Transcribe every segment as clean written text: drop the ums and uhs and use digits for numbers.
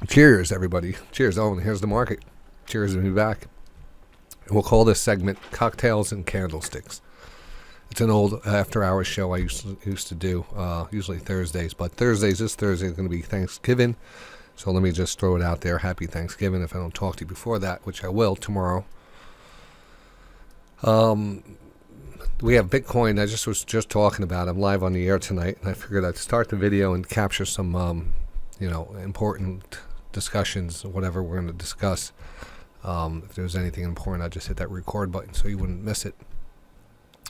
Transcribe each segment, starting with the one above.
Cheers, everybody. Cheers. Oh, and here's the market. Cheers to be back. And we'll call this segment Cocktails and Candlesticks. It's an old after-hours show I used to do, usually Thursdays. But this Thursday is going to be Thanksgiving. So let me just throw it out there. Happy Thanksgiving if I don't talk to you before that, which I will tomorrow. We have Bitcoin. I was just talking about it. I'm live on the air tonight, and I figured I'd start the video and capture some, important discussions, whatever we're going to discuss. If there's anything important, I'd just hit that record button so you wouldn't miss it.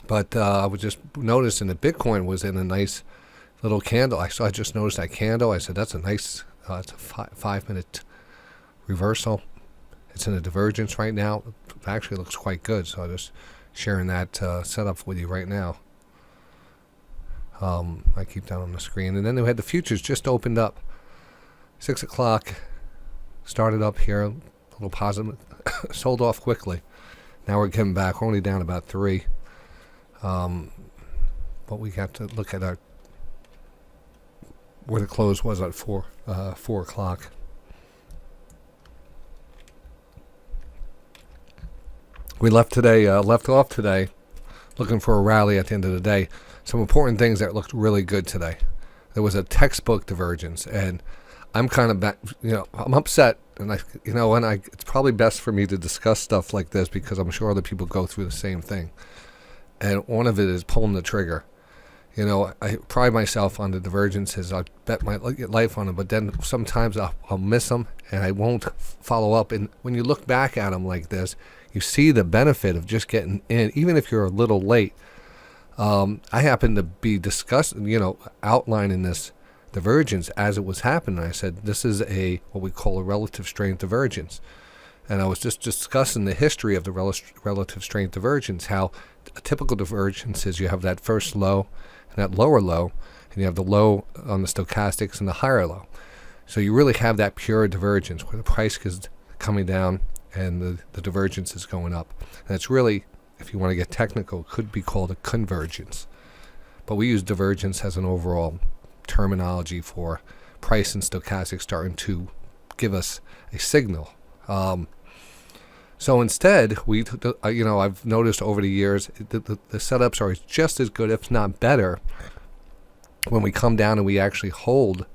But I was just noticing that Bitcoin was in a nice little candle. I just noticed that candle. I said, that's a nice, it's a 5-minute reversal. It's in a divergence right now. It actually looks quite good, so I'm just sharing that setup with you right now. I keep that on the screen. And then we had the futures just opened up. 6 o'clock, started up here, a little positive, sold off quickly. Now we're getting back, we're only down about 3. But we got to look at where the close was at 4 o'clock. We left off today, looking for a rally at the end of the day. Some important things that looked really good today. There was a textbook divergence, and I'm kind of I'm upset, and it's probably best for me to discuss stuff like this because I'm sure other people go through the same thing. And one of it is pulling the trigger. I pride myself on the divergences. I bet my life on them, but then sometimes I'll miss them, and I won't follow up. And when you look back at them like this, you see the benefit of just getting in, even if you're a little late. I happened to be outlining this divergence as it was happening. I said, this is what we call a relative strength divergence. And I was just discussing the history of the relative strength divergence, how a typical divergence is you have that first low and that lower low, and you have the low on the stochastics and the higher low. So you really have that pure divergence where the price is coming down and the divergence is going up. And it's really, if you want to get technical, it could be called a convergence. But we use divergence as an overall terminology for price and stochastics starting to give us a signal. So instead, I've noticed over the years the setups are just as good, if not better, when we come down and we actually hold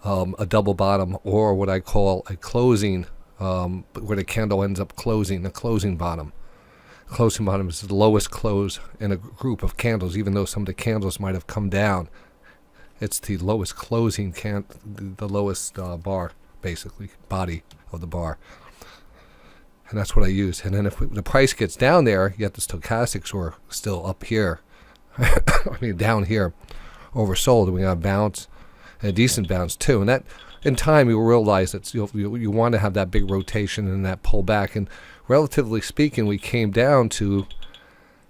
a double bottom, or what I call a closing, where the candle ends up closing, a closing bottom. Closing bottom is the lowest close in a group of candles, even though some of the candles might have come down. It's the lowest closing the lowest bar, basically, body of the bar. And that's what I use. And then if the price gets down there, yet the stochastics are still up here, down here, oversold, and we got a bounce, and a decent bounce too. And that, in time, you realize that you want to have that big rotation and that pullback. And relatively speaking, we came down to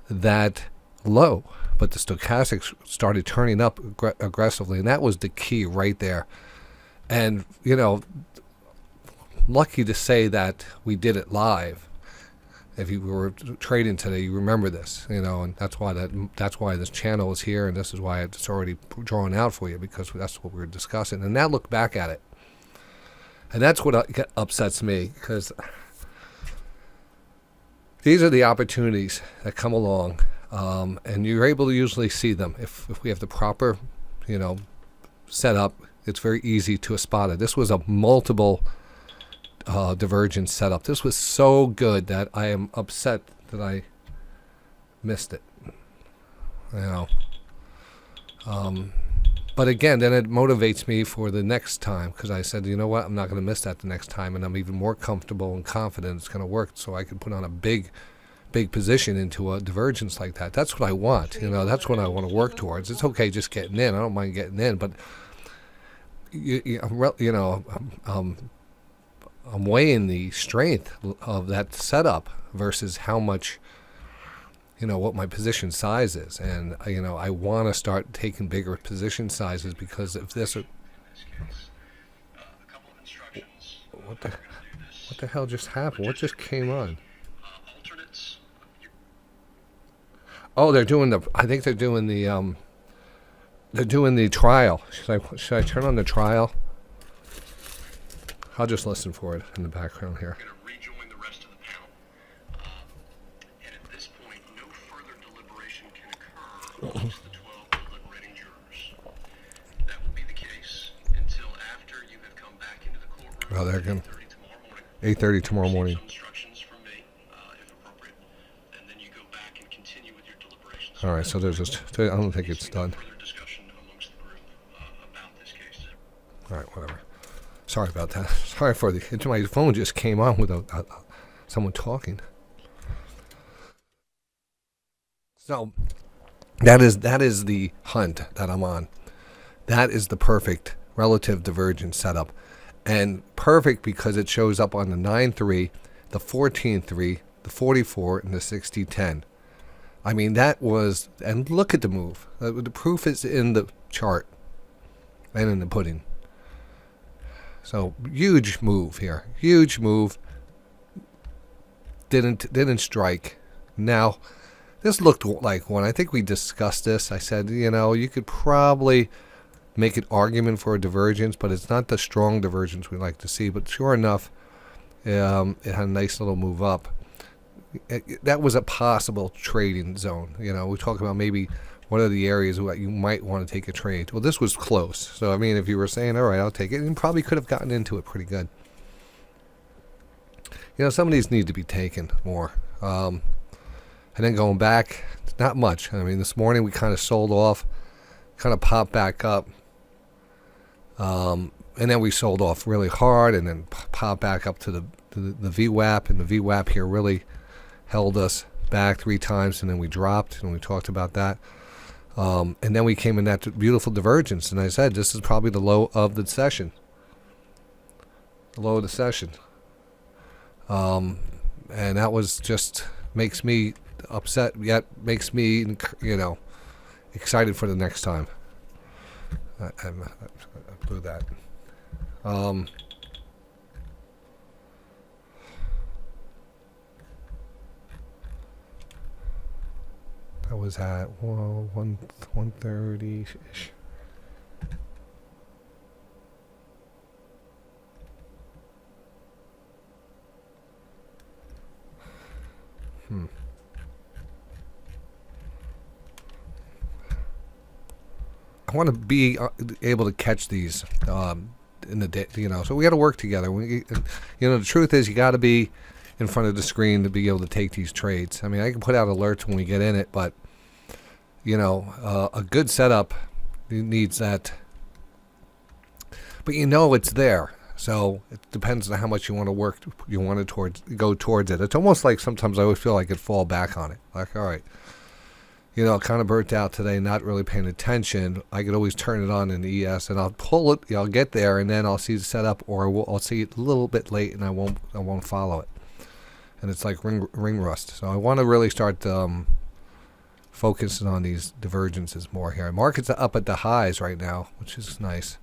that low, but the stochastics started turning up aggressively, and that was the key right there. And lucky to say that we did it live. If you were trading today, you remember this, and that's why this channel is here, and this is why it's already drawn out for you, because that's what we were discussing. And now look back at it, and that's what upsets me, because these are the opportunities that come along, and you're able to usually see them if we have the proper, setup. It's very easy to spot it. This was a multiple divergence setup. This was so good that I am upset that I missed it. But again, then it motivates me for the next time, because I said, you know what, I'm not going to miss that the next time, and I'm even more comfortable and confident it's going to work, so I can put on a big position into a divergence like that. That's what I want. That's what I want to work towards. It's okay just getting in. I don't mind getting in, but I'm weighing the strength of that setup versus how much, what my position size is. And, I want to start taking bigger position sizes, because if this... What the hell just happened? What just came on? Oh, they're doing the trial. Should I turn on the trial? I'll just listen for it in the background here. We're going to rejoin the rest of the panel. And at this point, no further deliberation can occur amongst the 12 deliberating jurors. That will be the case until after you have come back into the courtroom Oh, they're at going 8:30 tomorrow morning. 8:30 tomorrow morning. Some instructions from me, if appropriate, and then you go back and continue with your deliberations. All right, so there's just, I don't think it's done. Further discussion amongst the group about this case. All right, whatever. Sorry about that. Sorry for my phone just came on with someone talking. So that is the hunt that I'm on. That is the perfect relative divergence setup. And perfect because it shows up on the 9-3, the 14-3, the 44, and the 60-10. I mean, that was, and look at the move. The proof is in the chart and in the pudding. So huge move here. Huge move. Didn't strike. Now, this looked like one. I think we discussed this. I said, you know, you could probably make an argument for a divergence, but it's not the strong divergence we like to see. But sure enough, it had a nice little move up. That was a possible trading zone. You know, we talk about maybe what are the areas where you might want to take a trade. Well, this was close. So, I mean, if you were saying, all right, I'll take it, you probably could have gotten into it pretty good. You know, some of these need to be taken more. And then going back, not much. I mean, this morning we kind of sold off, kind of popped back up. And then we sold off really hard and then popped back up to the VWAP. And the VWAP here really held us back 3 times, and then we dropped, and we talked about that. And then we came in that beautiful divergence, and I said this is probably the low of the session. The low of the session. And that was just makes me upset, yet makes me, you know, excited for the next time. I blew that. That was at 1:30-ish. I want to be able to catch these in the day, you know. So we got to work together. You know, the truth is, you got to be in front of the screen to be able to take these trades. I mean, I can put out alerts when we get in it, but you know, a good setup needs that. But you know, it's there. So it depends on how much you want to work. You want to go towards it. It's almost like sometimes I always feel like I could fall back on it. Like, all right, you know, kind of burnt out today, not really paying attention. I could always turn it on in the ES, and I'll pull it. I'll get there, and then I'll see the setup, or I'll see it a little bit late, and I won't follow it. And it's like ring rust. So I want to really start focusing on these divergences more here. Markets are up at the highs right now, which is nice.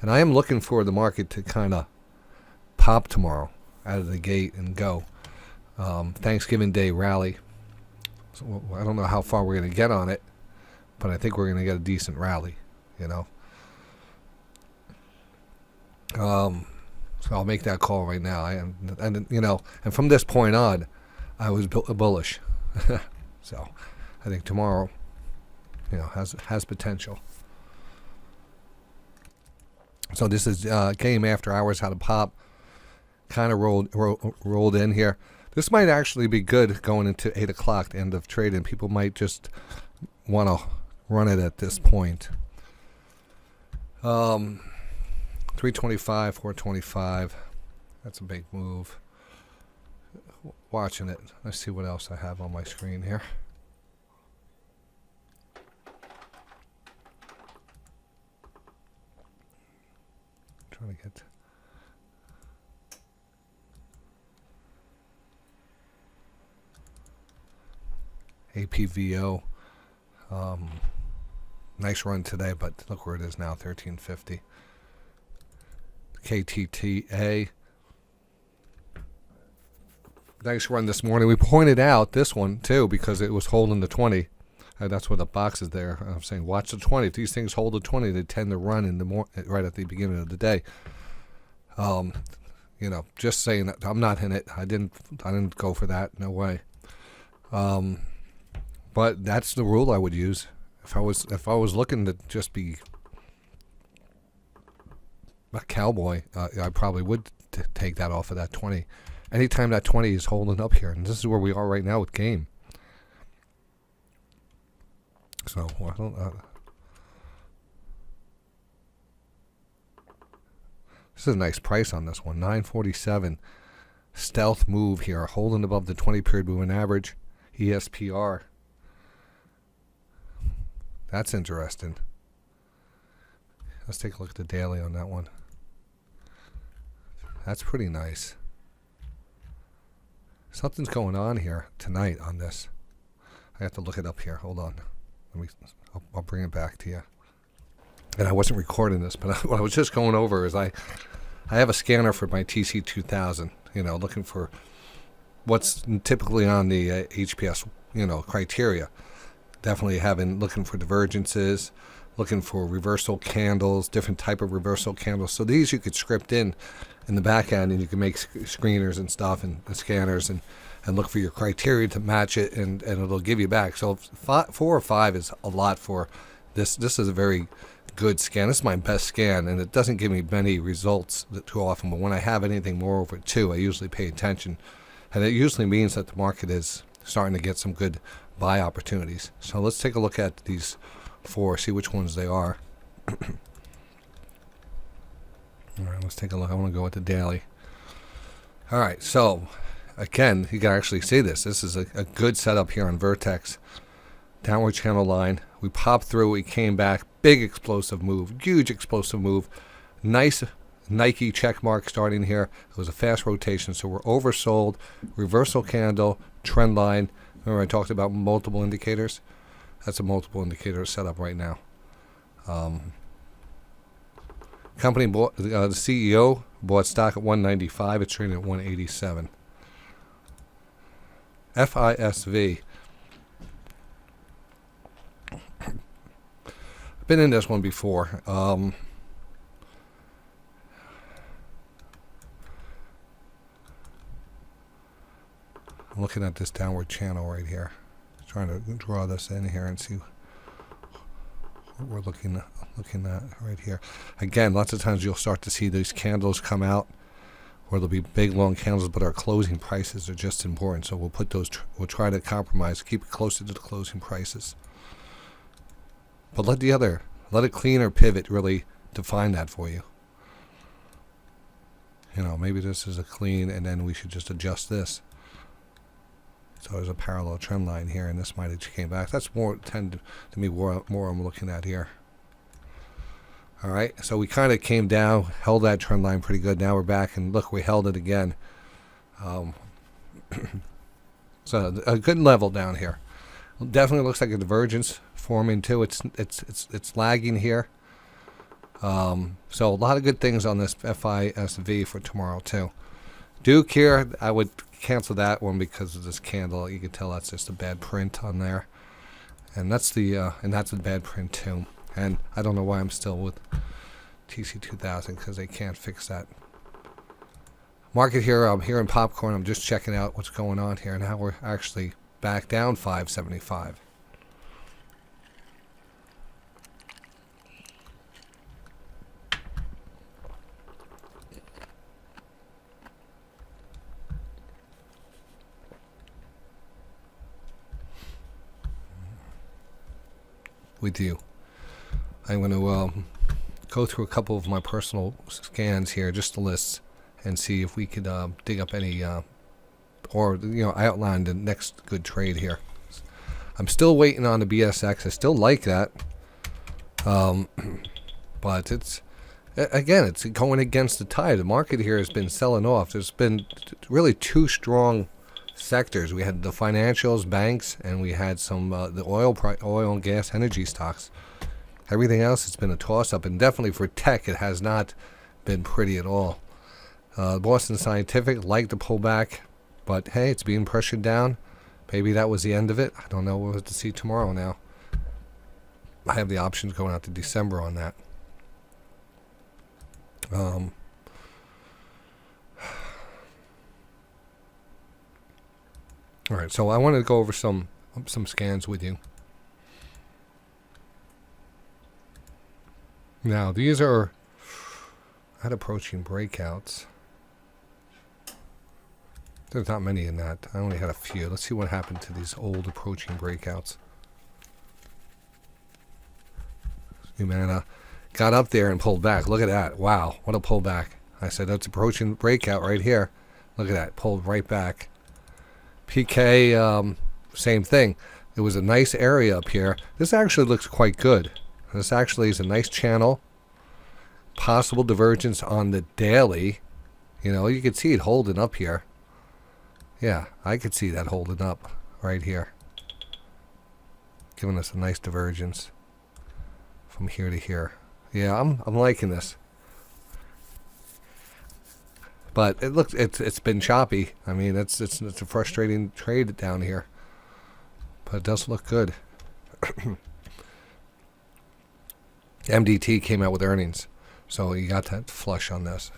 And I am looking for the market to kind of pop tomorrow out of the gate and go. Thanksgiving Day rally. So I don't know how far we're going to get on it, but I think we're going to get a decent rally, you know. So I'll make that call right now. And you know, and from this point on, I was bullish. So I think tomorrow, you know, has potential. So this is game after hours, how to pop. Kind of rolled in here. This might actually be good going into 8 o'clock, the end of trade, and people might just want to run it at this point. 325, 425. That's a big move. Watching it. Let's see what else I have on my screen here. Trying to get APVO. Nice run today, but look where it is now, 1350. KTTA. Nice run this morning. We pointed out this one too because it was holding the 20. That's what the box is there. I'm saying watch the 20. If these things hold the 20, they tend to run in the right at the beginning of the day. You know, just saying that I'm not in it. I didn't go for that. No way. But that's the rule I would use if I was looking to just be a cowboy. I probably would take that off of that 20. Anytime that 20 is holding up here, and this is where we are right now with game. So I don't. This is a nice price on this one. 947. Stealth move here, holding above the 20-period moving average. ESPR. That's interesting. Let's take a look at the daily on that one. That's pretty nice. Something's going on here tonight on this. I have to look it up here. Hold on. I'll bring it back to you. And I wasn't recording this, but what I was just going over is I have a scanner for my TC2000. You know, looking for what's typically on the HPS, criteria. Definitely looking for divergences, looking for reversal candles, different type of reversal candles. So these you could script in the back end, and you can make screeners and stuff and scanners and look for your criteria to match it, and it'll give you back. So 4 or 5 is a lot for this. This is a very good scan. This is my best scan, and it doesn't give me many results too often. But when I have anything more over 2, I usually pay attention, and it usually means that the market is starting to get some good buy opportunities. So let's take a look at these 4, see which ones they are. All right, let's take a look. I want to go with the daily. All right, so again, you can actually see this. This is a good setup here on Vertex. Downward channel line. We popped through. We came back. Big explosive move. Huge explosive move. Nice Nike check mark starting here. It was a fast rotation, so we're oversold. Reversal candle, trend line. Remember I talked about multiple indicators? That's a multiple indicator setup right now. Company bought, the CEO bought stock at 195. It's trading at 187. FISV. I've been in this one before. I'm looking at this downward channel right here. Trying to draw this in here and see what we're looking at right here. Again, lots of times you'll start to see these candles come out, or there'll be big long candles, but our closing prices are just important. So we'll put those. We'll try to compromise, keep it closer to the closing prices. But let a cleaner pivot really define that for you. Maybe this is a clean, and then we should just adjust this. So there's a parallel trend line here, and this might have came back. That's more to me more I'm looking at here. All right, so we kind of came down, held that trend line pretty good. Now we're back, and look, we held it again. So a good level down here. Definitely looks like a divergence forming too. It's lagging here. So a lot of good things on this FISV for tomorrow too. Duke here, I would cancel that one because of this candle. You can tell that's just a bad print on there, and that's a bad print too. And I don't know why I'm still with TC2000, because they can't fix that. Market here, I'm here in popcorn. I'm just checking out what's going on here. Now we're actually back down 575. With you. I'm going to go through a couple of my personal scans here, just the lists, and see if we could dig up any, I outlined the next good trade here. I'm still waiting on the BSX. I still like that, but it's going against the tide. The market here has been selling off. There's been really 2 strong sectors. We had the financials, banks, and we had some the oil and gas energy stocks. Everything else, it's been a toss-up, and definitely for tech, it has not been pretty at all. Boston Scientific liked the pullback, but hey, it's being pressured down. Maybe that was the end of it. I don't know. We'll have to see tomorrow now. I have the options going out to December on that. All right, so I wanted to go over some scans with you. Now, these are at approaching breakouts. There's not many in that. I only had a few. Let's see what happened to these old approaching breakouts. Humana got up there and pulled back. Look at that. Wow, what a pullback. I said that's approaching breakout right here. Look at that. Pulled right back. PK, same thing. It was a nice area up here. This actually looks quite good. This actually is a nice channel. Possible divergence on the daily. You know, you can see it holding up here. Yeah, I could see that holding up right here. Giving us a nice divergence from here to here. Yeah, I'm liking this. But it looks it's been choppy. I mean, it's a frustrating trade down here. But it does look good. MDT came out with earnings. So you got that flush on this.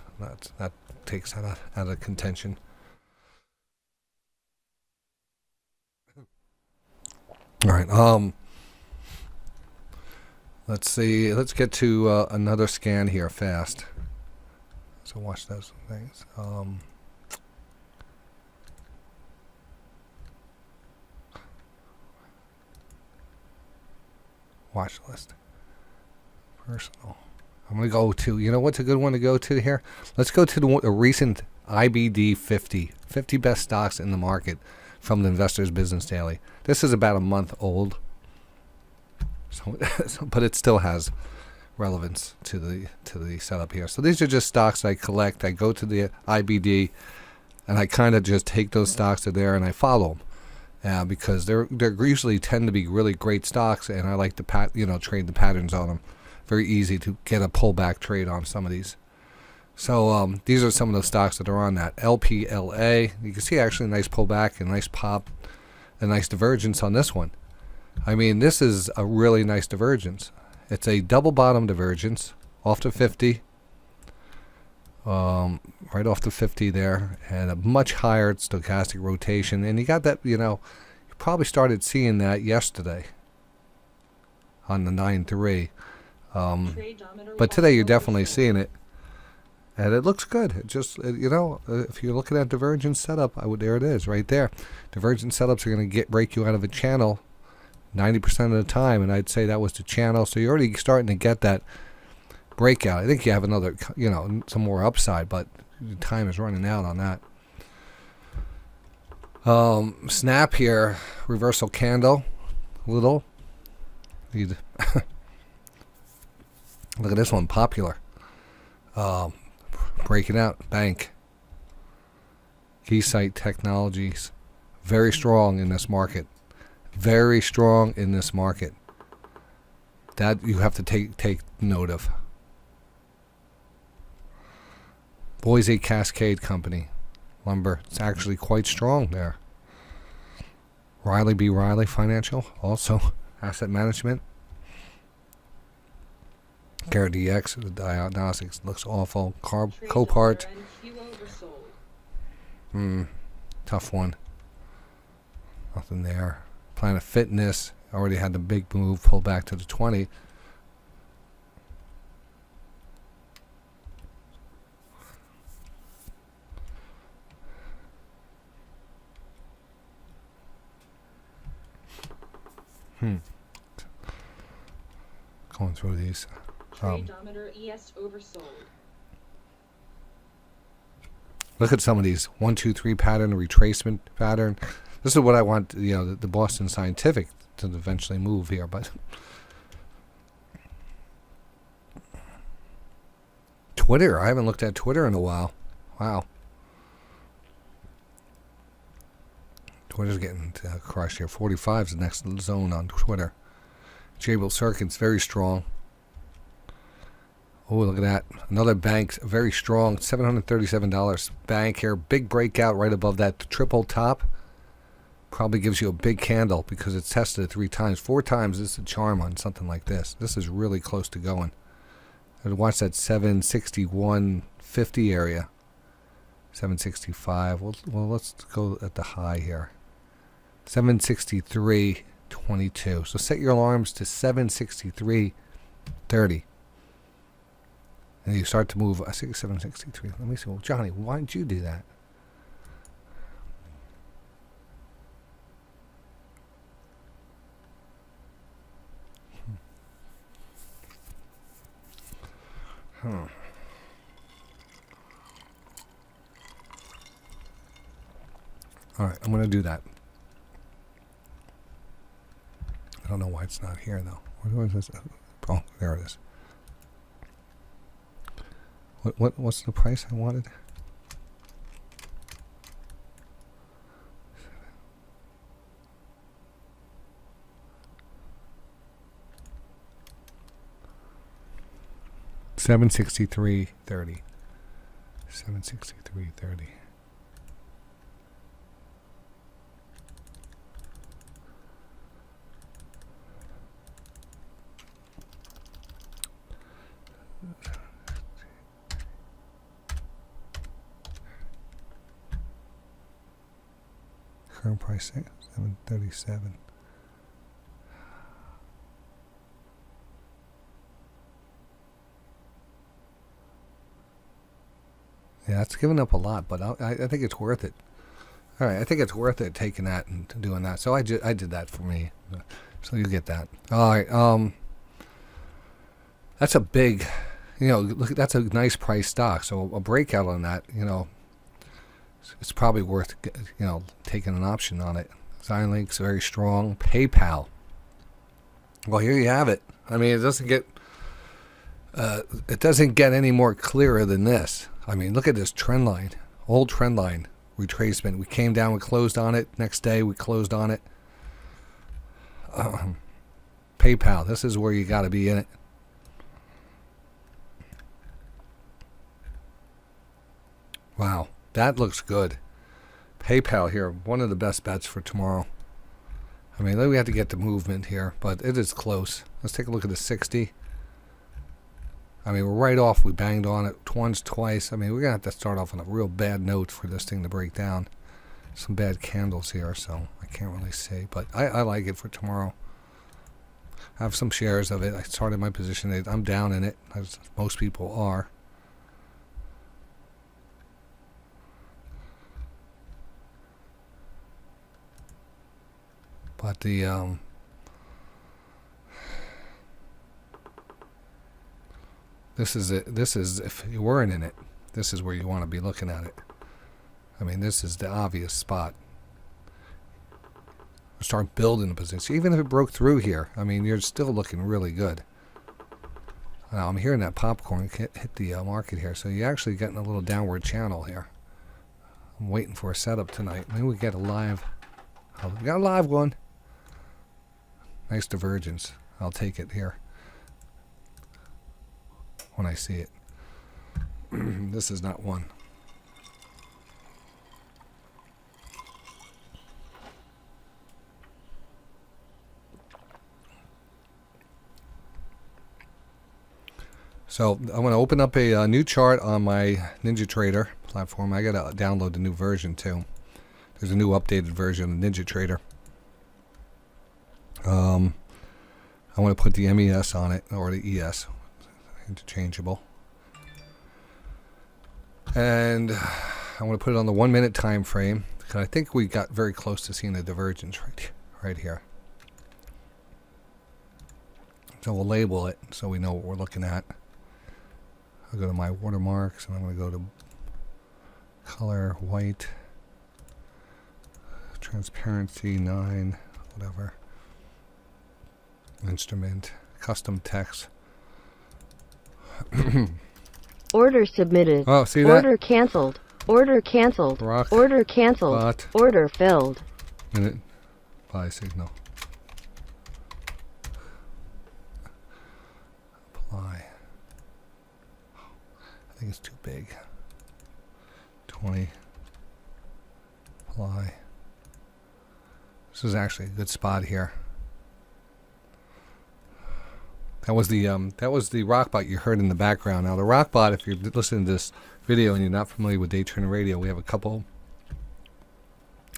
That takes that out of contention. All right. Let's see. Let's get to another scan here fast. So watch those things. Watch list. Personal. I'm going to go to, you know what's a good one to go to here? Let's go to the recent IBD 50 best stocks in the market from the Investors Business Daily. This is about a month old, so but it still has relevance to the setup here. So these are just stocks I collect. I go to the IBD, and I kind of just take those stocks that are there and I follow them, because they're usually tend to be really great stocks, and I like to trade the patterns on them. Very easy to get a pullback trade on some of these. So these are some of the stocks that are on that. LPLA, you can see actually a nice pullback, a nice pop, a nice divergence on this one. I mean, this is a really nice divergence. It's a double bottom divergence off the 50, right off the 50 there, and a much higher stochastic rotation. And you got that, you probably started seeing that yesterday on the 9-3. But today you're definitely seeing it, and it looks good. It just, if you're looking at divergence setup, there it is right there. Divergence setups are going to break you out of a channel 90% of the time, and I'd say that was the channel. So you're already starting to get that breakout. I think you have another, some more upside, but the time is running out on that. Snap here, reversal candle, little. Look at this one, popular. Breaking out, bank. Keysight Technologies, very strong in this market. Very strong in this market. That you have to take note of. Boise Cascade Company, lumber. It's actually quite strong there. Riley B. Riley Financial, also asset management. KRTY, the diagnostics looks awful. Copart. Tough one. Nothing there. Planet Fitness already had the big move, pull back to the 20. Going through these. Tradometer ES oversold. Look at some of these 1, 2, 3 pattern, retracement pattern. This is what I want, the Boston Scientific to eventually move here, but Twitter, I haven't looked at Twitter in a while. Wow. Twitter's getting crushed here. 45 is the next zone on Twitter. Jabil Circuits, very strong. Oh, look at that. Another bank, very strong. $737 bank here. Big breakout right above that triple top. Probably gives you a big candle because it's tested it 3 times. 4 times is a charm on something like this. This is really close to going. I'd watch that 761.50 area. 765. Well, let's go at the high here. 763.22. So set your alarms to 763.30. And you start to move. I think 763. Let me see. Well, Johnny, why didn't you do that? Huh. All right, I'm going to do that. I don't know why it's not here, though. Where is this? Oh, there it is. What's the price I wanted? $763.30. $763.30. Current price $737. Yeah, it's giving up a lot, but I think it's worth it. All right, I think it's worth it taking that and doing that. So I did that for me. So you get that. All right. That's a big, look, that's a nice price stock. So a breakout on that, it's probably worth, taking an option on it. Xilinx, very strong. PayPal. Well, here you have it. I mean, it doesn't get any more clearer than this. I mean, look at this trend line, old trend line retracement. We came down, we closed on it. Next day, we closed on it. PayPal, this is where you got to be in it. Wow, that looks good. PayPal here, one of the best bets for tomorrow. I mean, we have to get the movement here, but it is close. Let's take a look at the 60. I mean, we're right off. We banged on it once, twice. I mean, we're going to have to start off on a real bad note for this thing to break down. Some bad candles here, so I can't really see. But I like it for tomorrow. I have some shares of it. I started my position. I'm down in it, as most people are. But the this is if you weren't in it, this is where you want to be looking at it. I mean, this is the obvious spot. Start building a position, even if it broke through here. I mean, you're still looking really good. Now, I'm hearing that popcorn hit the market here, so you're actually getting a little downward channel here. I'm waiting for a setup tonight. Maybe we get a live. Oh, we got a live one. Nice divergence. I'll take it here when I see it. This is not one. So I'm going to open up a new chart on my NinjaTrader platform. I got to download the new version too. There's a new updated version of NinjaTrader. I want to put the MES on it, or the ES, interchangeable. And I want to put it on the 1 minute time frame, because I think we got very close to seeing the divergence right here. So we'll label it so we know what we're looking at. I'll go to my watermarks, and I'm going to go to color, white, transparency 9, whatever. Instrument, custom text. Order submitted. Oh, see that? Order canceled. Order canceled. Rock, Order canceled. bot, Order filled. minute, buy signal. Apply. I think it's too big. 20. Apply. This is actually a good spot here. That was the rock bot you heard in the background. Now the rock bot, if you're listening to this video and you're not familiar with Day Trader Radio, we have a couple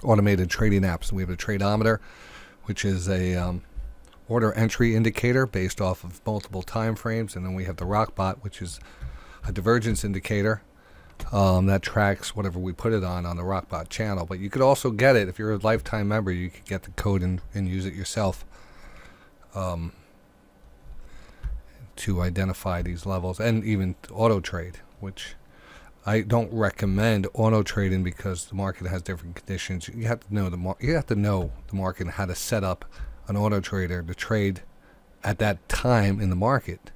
automated trading apps. We have a tradeometer, which is a order entry indicator based off of multiple time frames, and then we have the Rockbot, which is a divergence indicator that tracks whatever we put it on the Rockbot channel. But you could also get it if you're a lifetime member. You could get the code and use it yourself to identify these levels, and even auto trade, which I don't recommend auto trading because the market has different conditions. You have to know the market and how to set up an auto trader to trade at that time in the market.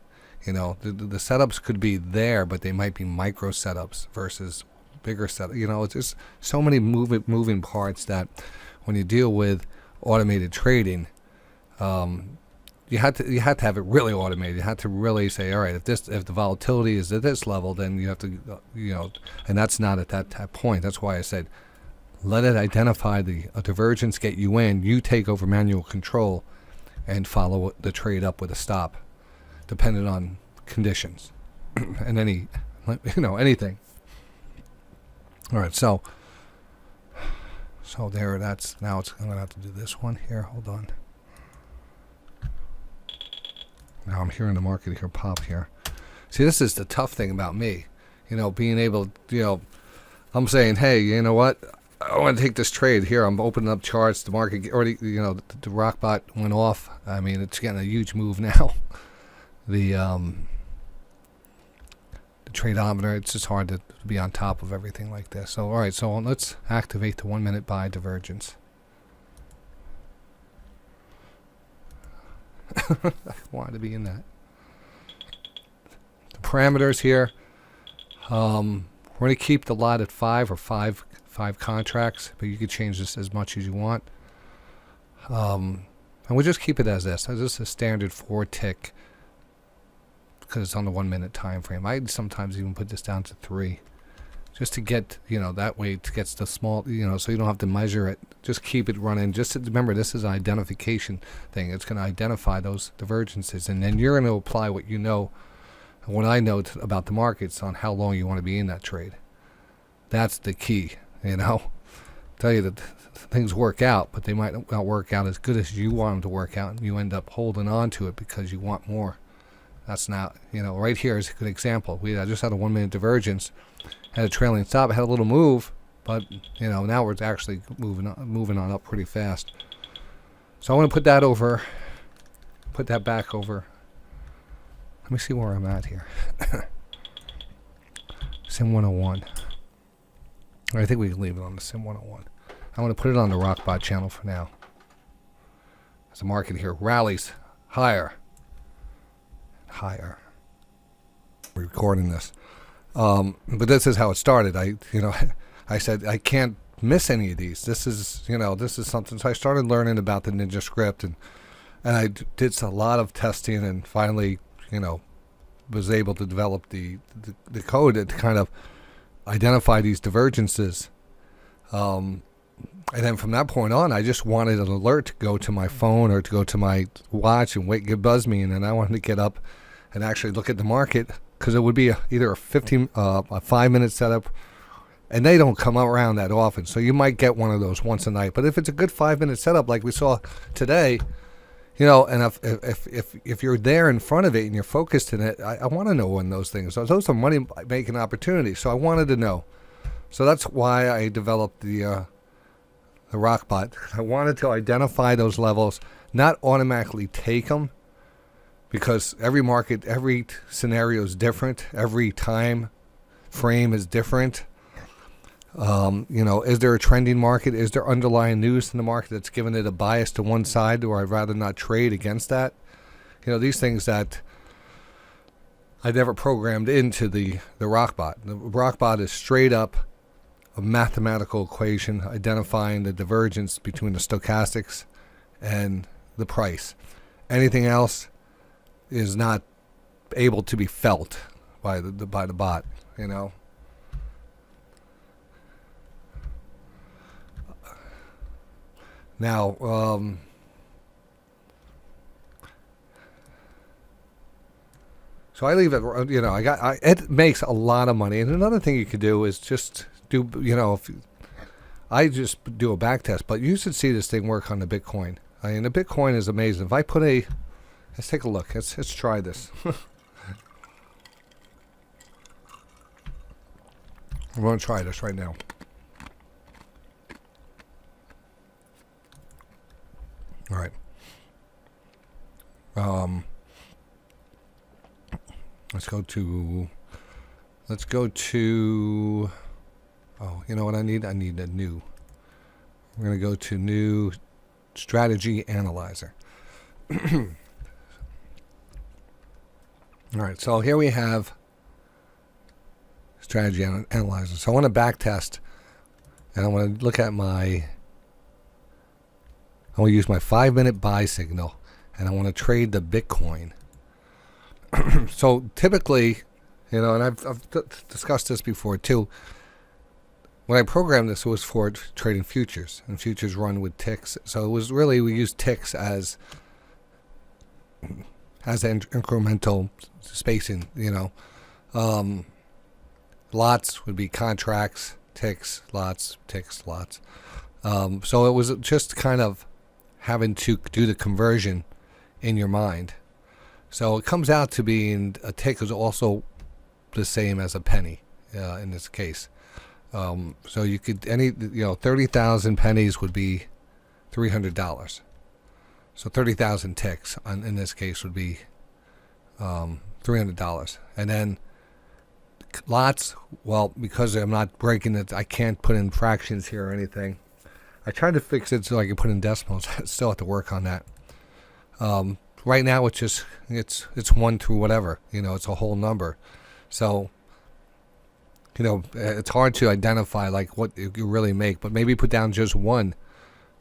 You know, the setups could be there, but they might be micro setups versus bigger setups. You know, it's just so many moving parts that when you deal with automated trading, you have to have it really automated. You have to really say, all right, if the volatility is at this level, then you have to, and that's not at that point. That's why I said, let it identify a divergence, get you in. You take over manual control, and follow the trade up with a stop, depending on conditions and anything. All right, so there. That's now. I'm gonna have to do this one here. Hold on. Now I'm hearing the market here pop here. See, this is the tough thing about me. Being able, I'm saying, hey, you know what? I want to take this trade here. I'm opening up charts. The market already, the Rockbot went off. I mean, it's getting a huge move now. The tradeometer, it's just hard to be on top of everything like this. So, all right, so let's activate the 1 minute buy divergence. I wanted to be in that. The parameters here. We're going to keep the lot at 5 or 5 contracts, but you can change this as much as you want. And we'll just keep it as this. As this is a standard 4 tick because it's on the 1 minute time frame. I sometimes even put this down to 3. Just to get, that way it gets the small, so you don't have to measure it. Just keep it running. Just to remember, this is an identification thing. It's going to identify those divergences, and then you're going to apply what you know, and what I know about the markets on how long you want to be in that trade. That's the key, Tell you that things work out, but they might not work out as good as you want them to work out, and you end up holding on to it because you want more. That's not, right here is a good example. I just had a 1 minute divergence. Had a trailing stop, had a little move, but now we're actually moving on up pretty fast. So I want to put that back over. Let me see where I'm at here. Sim 101. I think we can leave it on the Sim 101. I want to put it on the Rockbot channel for now. As the market here rallies higher. We're recording this. But this is how it started. I said I can't miss any of these. This is something. So I started learning about the Ninja script, and I did a lot of testing, and finally, was able to develop the code to kind of identify these divergences. And then from that point on, I just wanted an alert to go to my phone or to go to my watch and buzz me, and then I wanted to get up and actually look at the market. Because it would be either a 5-minute setup, and they don't come around that often. So you might get one of those once a night. But if it's a good 5-minute setup like we saw today, and if you're there in front of it and you're focused in it, I want to know when those things. Those are money-making opportunities. So I wanted to know. So that's why I developed the Rockbot. I wanted to identify those levels, not automatically take them. Because every market, every scenario is different. Every time frame is different. Is there a trending market? Is there underlying news in the market that's giving it a bias to one side, or I'd rather not trade against that? These things that I never programmed into the Rockbot. The Rockbot is straight up a mathematical equation identifying the divergence between the stochastics and the price. Anything else is not able to be felt by the bot, Now, so I leave it. It makes a lot of money, and another thing you could do is just do. I just do a back test, but you should see this thing work on the Bitcoin. I mean, the Bitcoin is amazing. If I put let's take a look. Let's try this. I'm going to try this right now. All right. Let's go to, oh, you know what I need? I need a new. We're going to go to new strategy analyzer. All right, so here we have strategy analyzer. So I want to back test, and I want to look at I want to use my 5-minute buy signal, and I want to trade the Bitcoin. So typically, you know, and I've discussed this before too. When I programmed this, it was for trading futures, and futures run with ticks. So it was really, we used ticks as an incremental spacing, you know. Lots would be contracts, ticks, lots, ticks, lots. So it was just kind of having to do the conversion in your mind. So it comes out to being a tick is also the same as a penny in this case. So you could 30,000 pennies would be $300. So 30,000 ticks in this case would be $300. And then lots, well, because I'm not breaking it, I can't put in fractions here or anything. I tried to fix it so I could put in decimals. I still have to work on that. Right now it's just it's 1 through whatever, you know, it's a whole number. So, you know, it's hard to identify like what you really make, but maybe put down just 1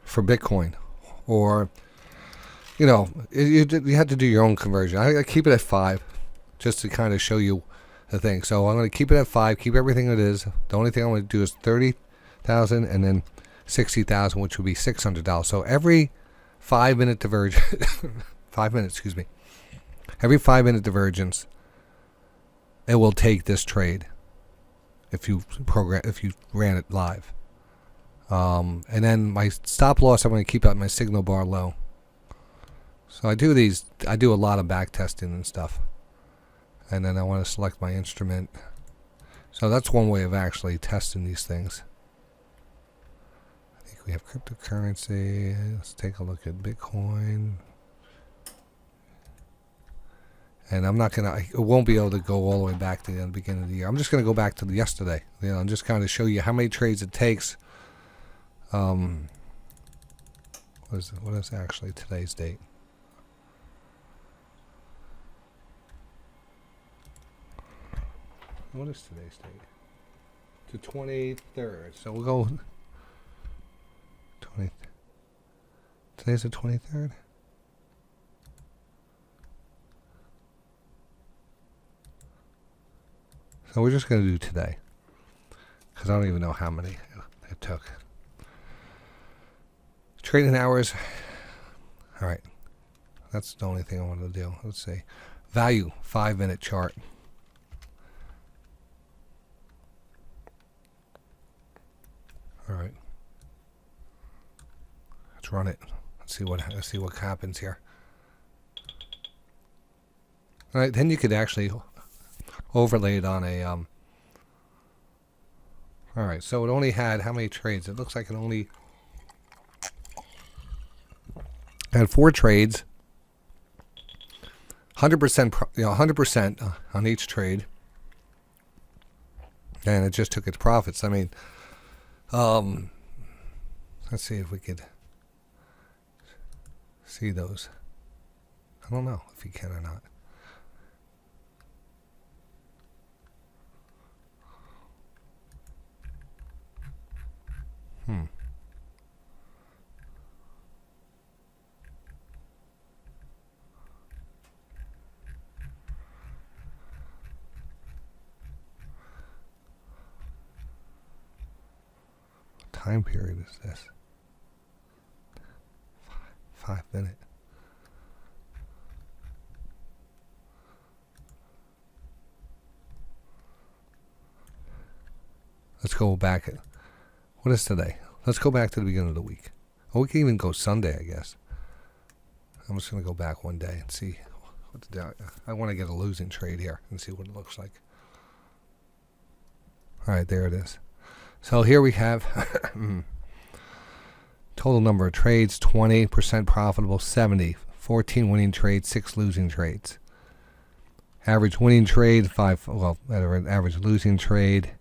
for Bitcoin, or, you know, you have to do your own conversion. I keep it at 5 just to kind of show you the thing. So I'm going to keep it at 5, keep everything it is. The only thing I'm going to do is 30,000 and then 60,000, which would be $600. So every 5-minute divergence, 5 minutes, excuse me. Every 5-minute divergence, it will take this trade if you ran it live. And then my stop loss, I'm going to keep at my signal bar low. So I do a lot of back testing and stuff. And then I want to select my instrument. So that's one way of actually testing these things. I think we have cryptocurrency. Let's take a look at Bitcoin. And I'm not going to, it won't be able to go all the way back to the beginning of the year. I'm just going to go back to yesterday. You know, and just kind of show you how many trades it takes. What is actually today's date? What is today's date? The 23rd. So we'll go 20. Today's the 23rd. So we're just going to do today, because I don't even know how many it took. Trading hours. All right. That's the only thing I wanted to do. Let's see. Value, 5-minute chart. All right. Let's run it. Let's see what happens here. All right. Then you could actually overlay it on a all right, so it only had how many trades? It looks like it only had 4 trades, 100%, 100% on each trade, and it just took its profits. I mean, let's see if we could see those. I don't know if you can or not. What time period is this? 5 minutes. Let's go back. What is today? Let's go back to the beginning of the week. Or we can even go Sunday, I guess. I'm just going to go back one day and see what the down. I want to get a losing trade here and see what it looks like. All right, there it is. So here we have total number of trades, 20% profitable, 70. 14 winning trades, 6 losing trades. Average winning trade, 5. Well, average losing trade,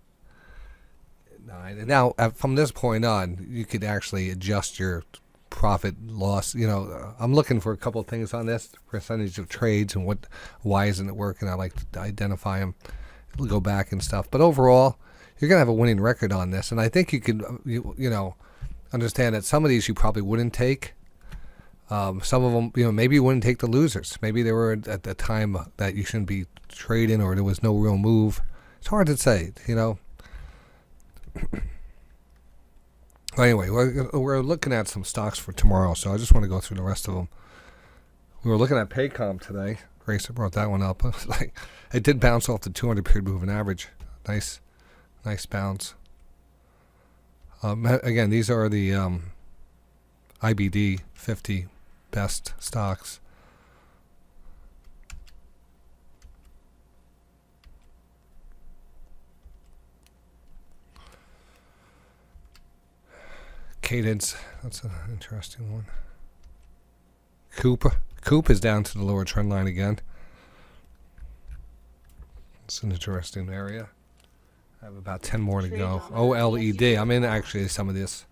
9. And now, from this point on, you could actually adjust your profit loss. You know, I'm looking for a couple of things on this percentage of trades and why isn't it working. I like to identify them, go back and stuff. But overall, you're gonna have a winning record on this, and I think you could, you know, understand that some of these you probably wouldn't take. Some of them, you know, maybe you wouldn't take the losers. Maybe they were at the time that you shouldn't be trading, or there was no real move. It's hard to say, you know. Anyway, we're looking at some stocks for tomorrow, so I just want to go through the rest of them. We were looking at Paycom today. Grace brought that one up. It did bounce off the 200 period moving average. Nice bounce. Again, these are the IBD 50 best stocks. Cadence, that's an interesting one. Coop is down to the lower trend line again. It's an interesting area. I have about 10 more to go. OLED, I'm in actually some of this.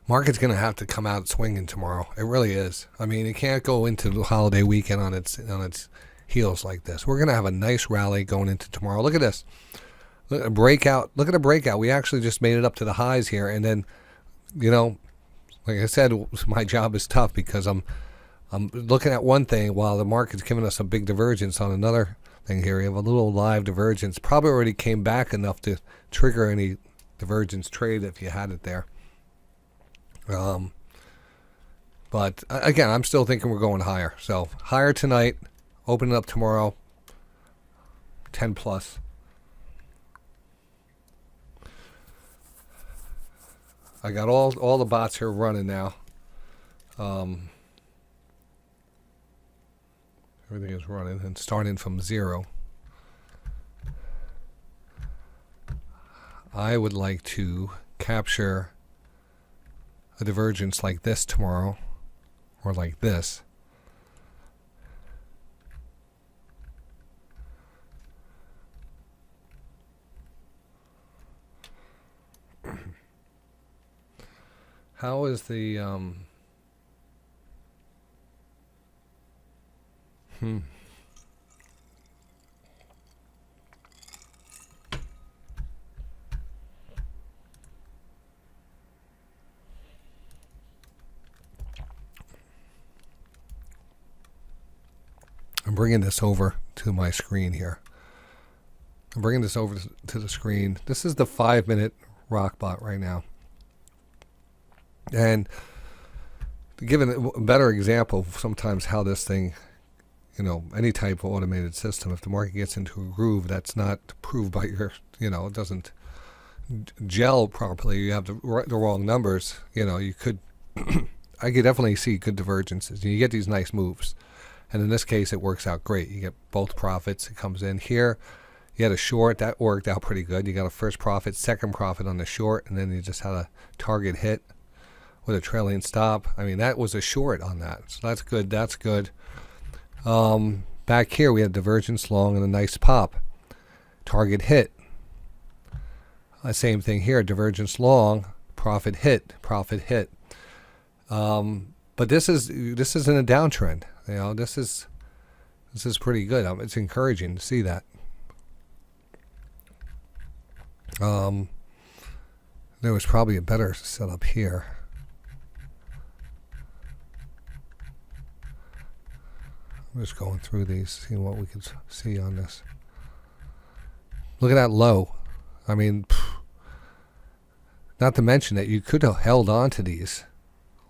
Market's going to have to come out swinging tomorrow. It really is. I mean, it can't go into the holiday weekend on its heels like this. We're going to have a nice rally going into tomorrow. Look at this. Look at a breakout. Look at a breakout. We actually just made it up to the highs here, and then, you know, like I said, my job is tough because I'm looking at one thing while the market's giving us a big divergence on another thing here. We have a little live divergence. Probably already came back enough to trigger any divergence trade if you had it there. But again, I'm still thinking we're going higher. So higher tonight, opening up tomorrow, 10 plus. I got all the bots here running now. Everything is running and starting from 0. I would like to capture a divergence like this tomorrow, or like this. How is the I'm bringing this over to my screen here. I'm bringing this over to the screen. This is the 5-minute rock bot right now. And to give a better example of sometimes how this thing, you know, any type of automated system, if the market gets into a groove that's not proved by your, you know, it doesn't gel properly, you have the wrong numbers, you know, you could, I could definitely see good divergences. You get these nice moves. And in this case, it works out great. You get both profits. It comes in here. You had a short. That worked out pretty good. You got a first profit, second profit on the short, and then you just had a target hit with a trailing stop. I mean, that was a short on that. So that's good. That's good. Back here, we had divergence long and a nice pop. Target hit. Same thing here. Divergence long, profit hit, profit hit. But this isn't a downtrend. You know, this is pretty good. It's encouraging to see that. There was probably a better setup here. I'm just going through these, seeing what we can see on this. Look at that low. I mean, Not to mention that you could have held on to these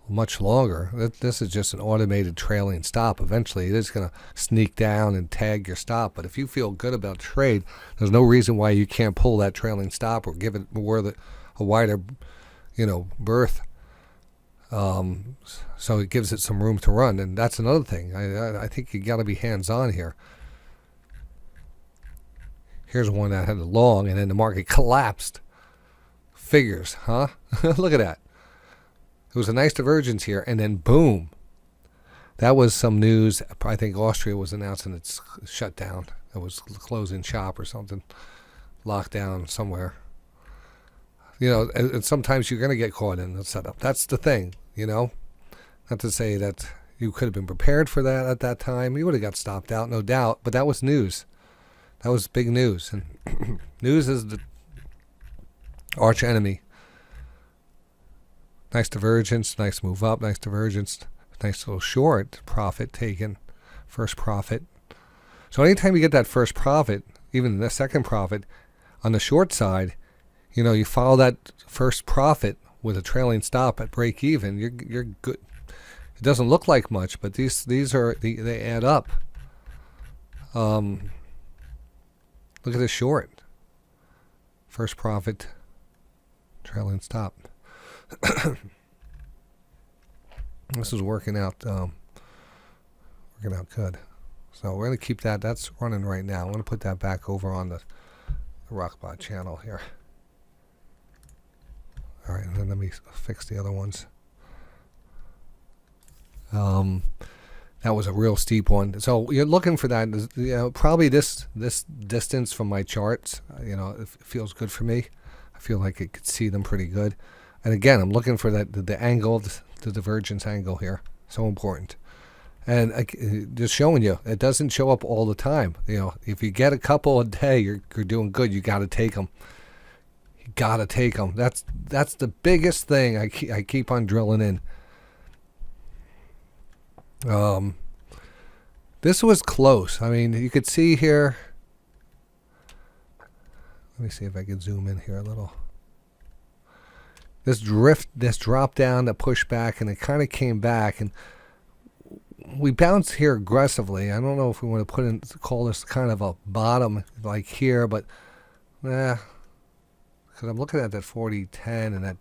much longer. This is just an automated trailing stop. Eventually it is going to sneak down and tag your stop, but if you feel good about trade, there's no reason why you can't pull that trailing stop or give it more a wider, berth, so it gives it some room to run. And that's another thing. I think you got to be hands-on here. Here's one that had a long, and then the market collapsed. Figures, huh? Look at that. It was a nice divergence here, and then boom. That was some news. I think Austria was announcing its shutdown. It was closing shop or something. Lockdown somewhere. And sometimes you're going to get caught in the setup. That's the thing, Not to say that you could have been prepared for that at that time. You would have got stopped out, no doubt. But that was news. That was big news. And news is the arch enemy. Nice divergence, nice move up, nice divergence, nice little short profit taken, first profit. So anytime you get that first profit, even the second profit, on the short side, you follow that first profit with a trailing stop at break even, you're good. It doesn't look like much, but these they add up. Look at this short. First profit, trailing stop. This is working out good. So we're going to keep that. That's running right now. I'm going to put that back over on the Rockbot channel here. All right, and then let me fix the other ones. That was a real steep one. So you're looking for that. Probably this distance from my charts. It feels good for me. I feel like I could see them pretty good. And again, I'm looking for the angle, the divergence angle here. So important. And just showing you, it doesn't show up all the time. If you get a couple a day, you're doing good. You got to take them. You got to take them. That's the biggest thing I keep on drilling in. This was close. I mean, you could see here. Let me see if I can zoom in here a little. This drop down, the push back, and it kind of came back, and we bounced here aggressively. I don't know if we want to call this kind of a bottom like here, but because I'm looking at that 40-10, and that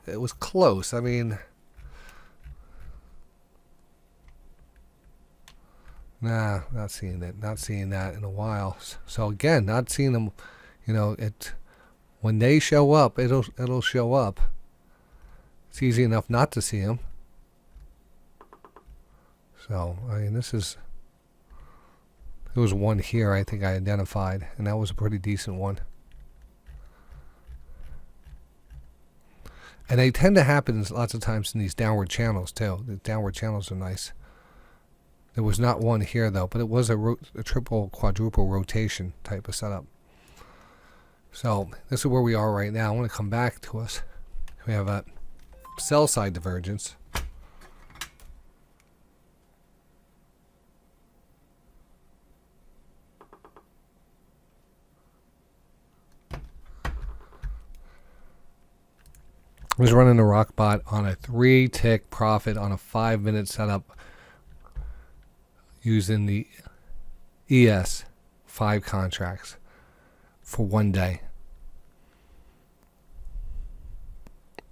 it was close. I mean, not seeing it. Not seeing that in a while. So again, not seeing them. When they show up, it'll show up. It's easy enough not to see them. So I mean, there was one here I think I identified, and that was a pretty decent one. And they tend to happen lots of times in these downward channels too. The downward channels are nice. There was not one here though, but it was a triple, quadruple rotation type of setup. So this is where we are right now. I want to come back to us. We have a sell side divergence. I was running a Rockbot on a 3-tick profit on a 5-minute setup using the ES 5 contracts for one day.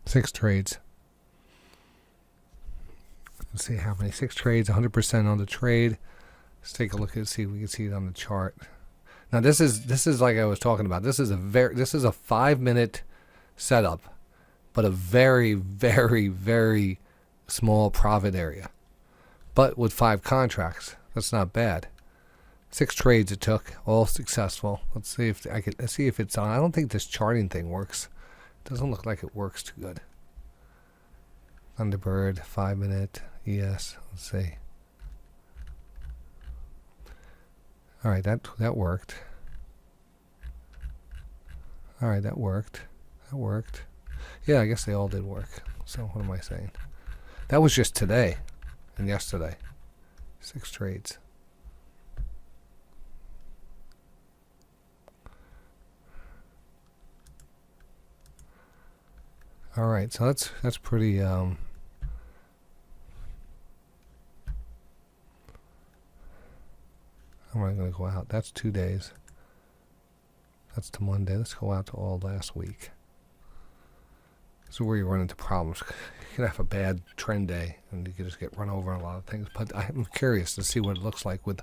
6 trades. Let's see how many. 6 trades, 100% on the trade. Let's take a look and see if we can see it on the chart. Now this is like I was talking about. This is a 5-minute setup, but a very, very, very small profit area. But with 5 contracts, that's not bad. 6 trades it took, all successful. Let's see if it's on. I don't think this charting thing works. It doesn't look like it works too good. Thunderbird, 5-minute, ES. Let's see. All right, that worked. All right, that worked. That worked. Yeah, I guess they all did work. So what am I saying? That was just today and yesterday. 6 trades. All right, so that's pretty. I'm not going to go out. That's 2 days. That's to Monday. Let's go out to all last week. This is where you run into problems. You can have a bad trend day, and you can just get run over on a lot of things. But I'm curious to see what it looks like with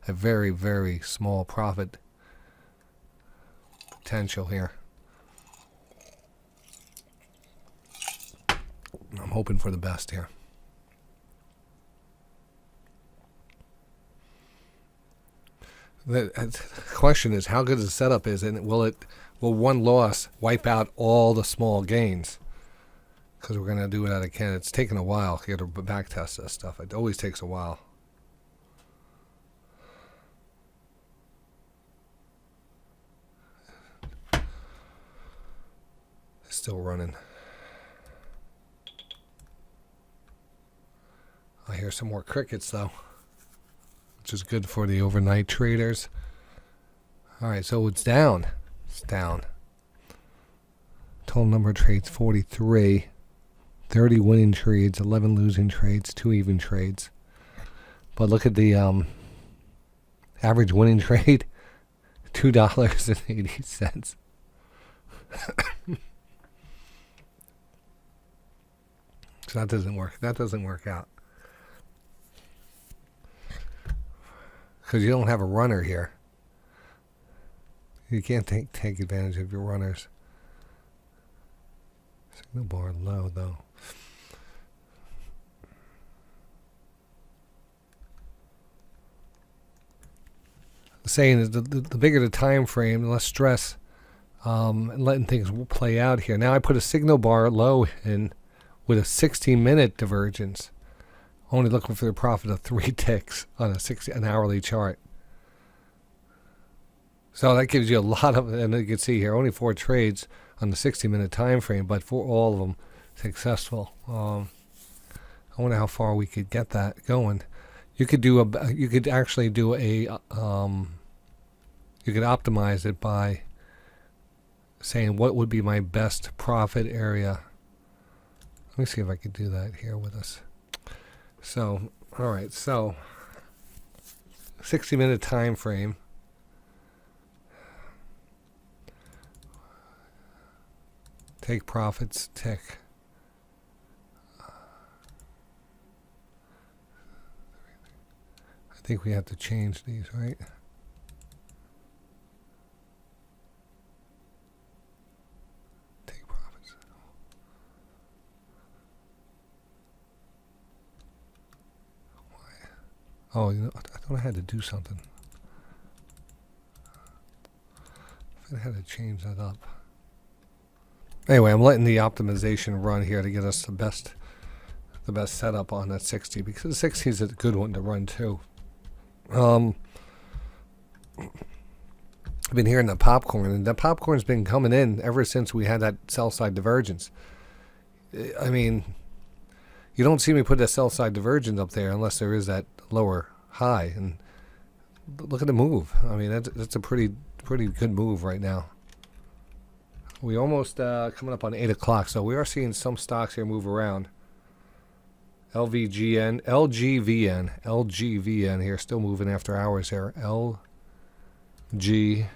a very, very small profit potential here. I'm hoping for the best here. The question is, how good the setup is, and will one loss wipe out all the small gains? Because we're going to do it out again. It's taken a while here to back test this stuff. It always takes a while. It's still running. I hear some more crickets though, which is good for the overnight traders. All right, so it's down. It's down. Total number of trades 43. 30 winning trades, 11 losing trades, 2 even trades. But look at the average winning trade, $2.80. So that doesn't work. That doesn't work out. Because you don't have a runner here. You can't take advantage of your runners. Signal bar low though. The saying is the bigger the time frame, the less stress, and letting things play out here. Now I put a signal bar low in with a 60-minute divergence. Only looking for the profit of 3 ticks on an hourly chart. So that gives you a lot of, and you can see here, only 4 trades on the 60-minute time frame, but for all of them successful. I wonder how far we could get that going. You could actually do a, you could optimize it by saying what would be my best profit area. Let me see if I could do that here with us. So, all right, so 60-minute time frame. Take profits, tick. I think we have to change these, right? Take profits. Why? Oh, you know, I thought I had to do something. I had to change that up. Anyway, I'm letting the optimization run here to get us the best setup on that 60, because the 60 is a good one to run too. I've been hearing the popcorn, and the popcorn's been coming in ever since we had that sell side divergence. I mean, you don't see me put that sell side divergence up there unless there is that lower high. And look at the move. I mean, that's a pretty good move right now. We almost coming up on 8 o'clock, so we are seeing some stocks here move around. LGVN here, still moving after hours here. LGVN.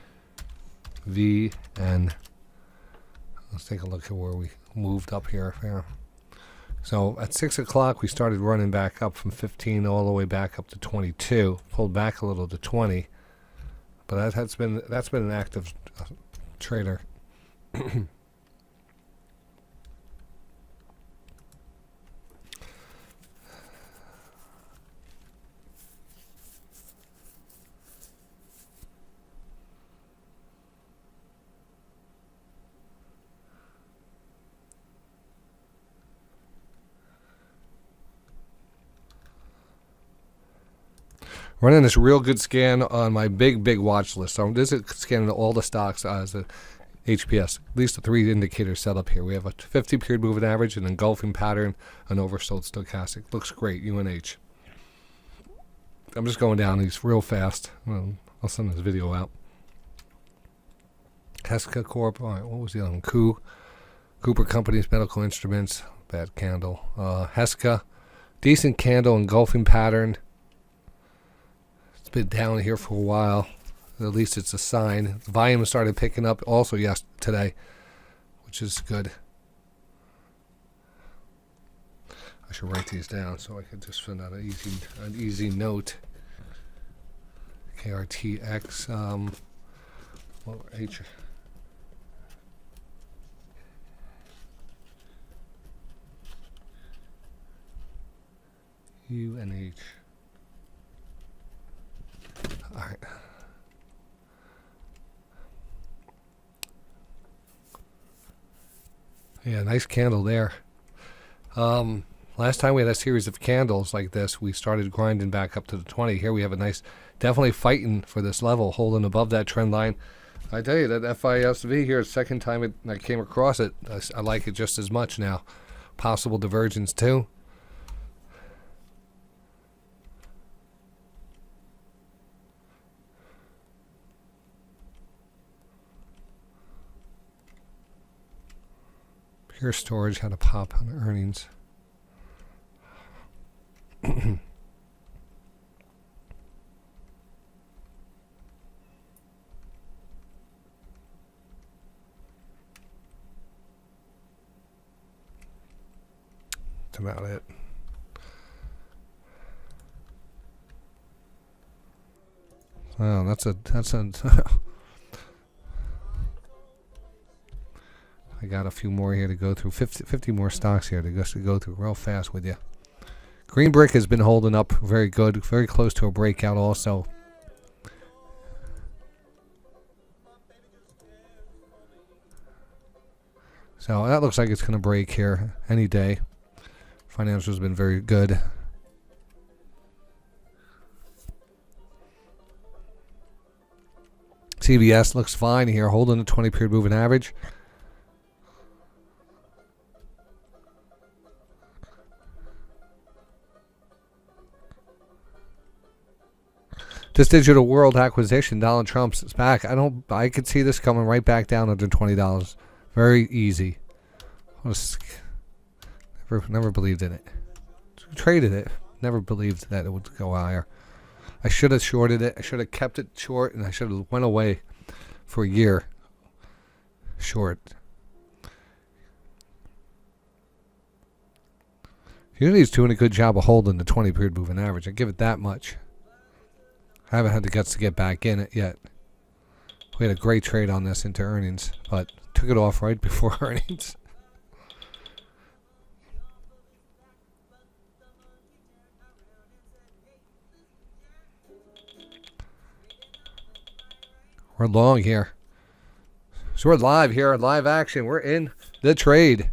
Let's take a look at where we moved up here. Yeah. So at 6 o'clock, we started running back up from 15 all the way back up to 22. Pulled back a little to 20, but that's been an active trader. Running this real good scan on my big watch list. So this is scanning all the stocks as a HPS, at least the 3 indicators set up here. We have a 50-period moving average, an engulfing pattern, an oversold stochastic. Looks great, UNH. I'm just going down these real fast. I'll send this video out. HSKA Corp. All right, what was the other one? Cooper Companies, medical instruments, bad candle. HSKA, decent candle, engulfing pattern. It's been down here for a while. At least it's a sign. The volume started picking up also today, which is good. I should write these down so I could just send out an easy note. KRTX, UNH. All right. Yeah, nice candle there. Last time we had a series of candles like this, we started grinding back up to the 20. Here we have a nice, definitely fighting for this level, holding above that trend line. I tell you, that FISV here, second time I came across it, I like it just as much now. Possible divergence too. Pure Storage had a pop on the earnings. That's about it. Oh, that's a I got a few more here to go through. 50 more stocks here to go through real fast with you. Green Brick has been holding up very good, very close to a breakout also. So that looks like it's going to break here any day. Financials has been very good. CVS looks fine here, holding the 20-period moving average. This Digital World acquisition, Donald Trump's back. I could see this coming right back down under $20. Very easy. Never believed in it. Traded it. Never believed that it would go higher. I should have shorted it. I should have kept it short, and I should have went away for a year short. Unity's doing a good job of holding the 20-period moving average. I give it that much. I haven't had the guts to get back in it yet. We had a great trade on this into earnings, but took it off right before earnings. We're long here. So we're live here, live action. We're in the trade.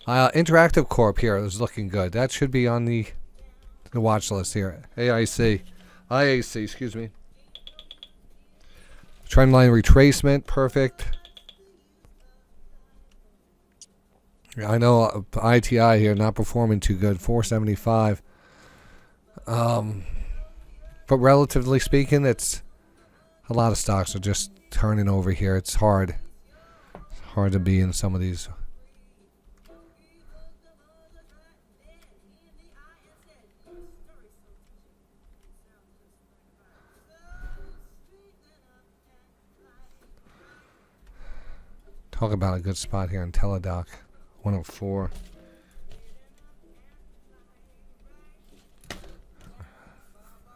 Interactive Corp here is looking good. That should be on the watch list here. IAC, excuse me. Trendline retracement, perfect. I know ITI here not performing too good, 475. But relatively speaking, it's a lot of stocks are just turning over here. It's hard. It's hard to be in some of these. Talk about a good spot here in TDOC, 104.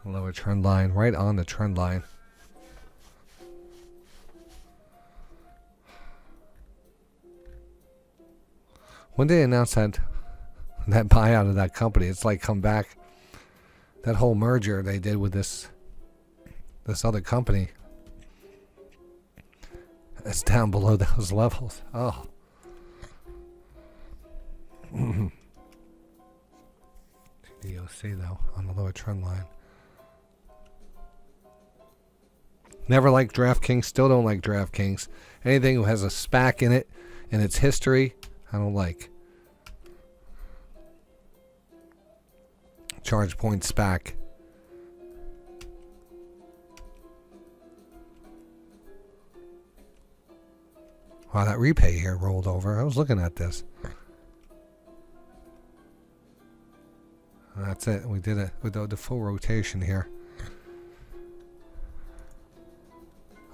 Lower trend line, right on the trend line. When they announced that buyout of that company, it's like come back. That whole merger they did with this other company. It's down below those levels. Oh. TDOC though on the lower trend line. Never liked DraftKings. Still don't like DraftKings. Anything that has a SPAC in it and its history, I don't like. Charge point SPAC. Wow, that repay here rolled over. I was looking at this. That's it. We did it with the full rotation here.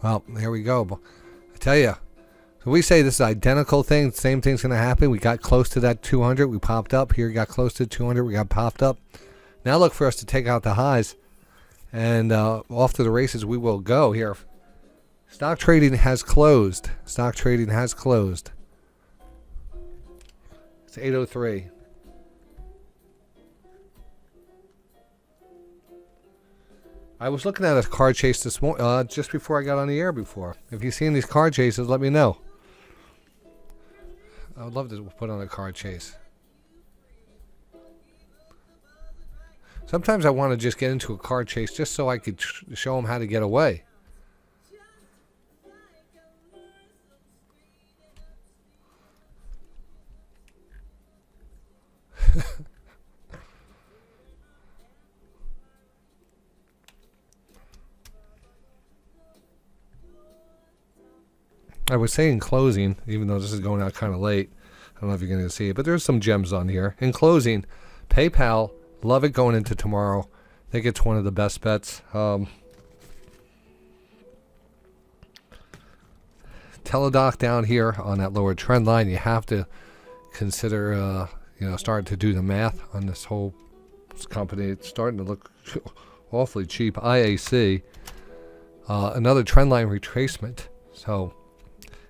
Well, here we go. I tell you. So we say this is identical thing. Same thing's going to happen. We got close to that 200. We popped up. Here we got close to 200. We got popped up. Now look for us to take out the highs. And off to the races we will go here. Stock trading has closed. Stock trading has closed. It's 8:03. I was looking at a car chase this morning, just before I got on the air before. If you've seen these car chases, let me know. I would love to put on a car chase. Sometimes I want to just get into a car chase just so I could show them how to get away. I was saying closing, even though this is going out kind of late. I don't know if you're going to see it, but there's some gems on here. In closing, PayPal, love it going into tomorrow. I think it's one of the best bets. TDOC down here on that lower trend line. You have to consider, starting to do the math on this whole company. It's starting to look awfully cheap. IAC, another trend line retracement. So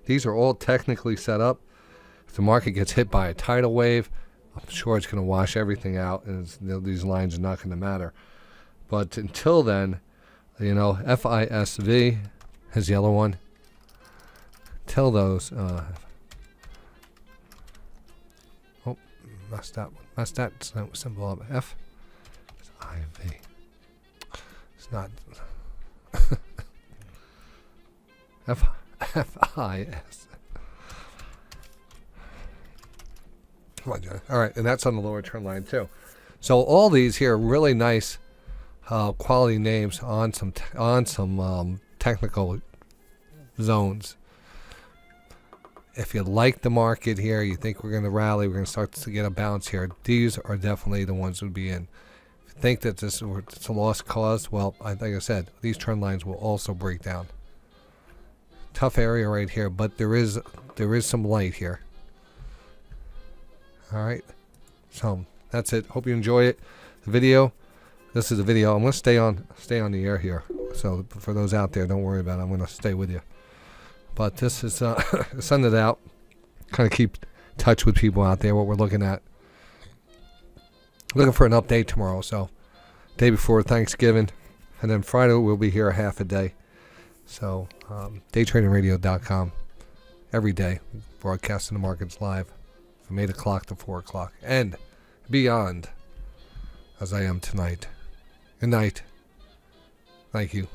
these are all technically set up. If the market gets hit by a tidal wave, I'm sure it's going to wash everything out, and these lines are not going to matter. But until then, FISV has the yellow one. Till those, messed that symbol up. F is IV. It's not FIS. Come on, John. All right, and that's on the lower trend line too. So all these here are really nice, quality names on some technical zones. If you like the market here, you think we're going to rally, we're going to start to get a bounce here, these are definitely the ones to be in. If you think that it's a lost cause, well, like I said, these trend lines will also break down. Tough area right here, but there is some light here. All right, so that's it. Hope you enjoy it. The video. This is a video. I'm going to stay on the air here. So for those out there, don't worry about it. I'm going to stay with you. But this is send it out. Kind of keep touch with people out there. What we're looking at. Looking for an update tomorrow. So day before Thanksgiving, and then Friday we'll be here a half a day. So DayTraderRadio.com every day, broadcasting the markets live from 8 o'clock to 4 o'clock and beyond, as I am tonight. Good night. Thank you.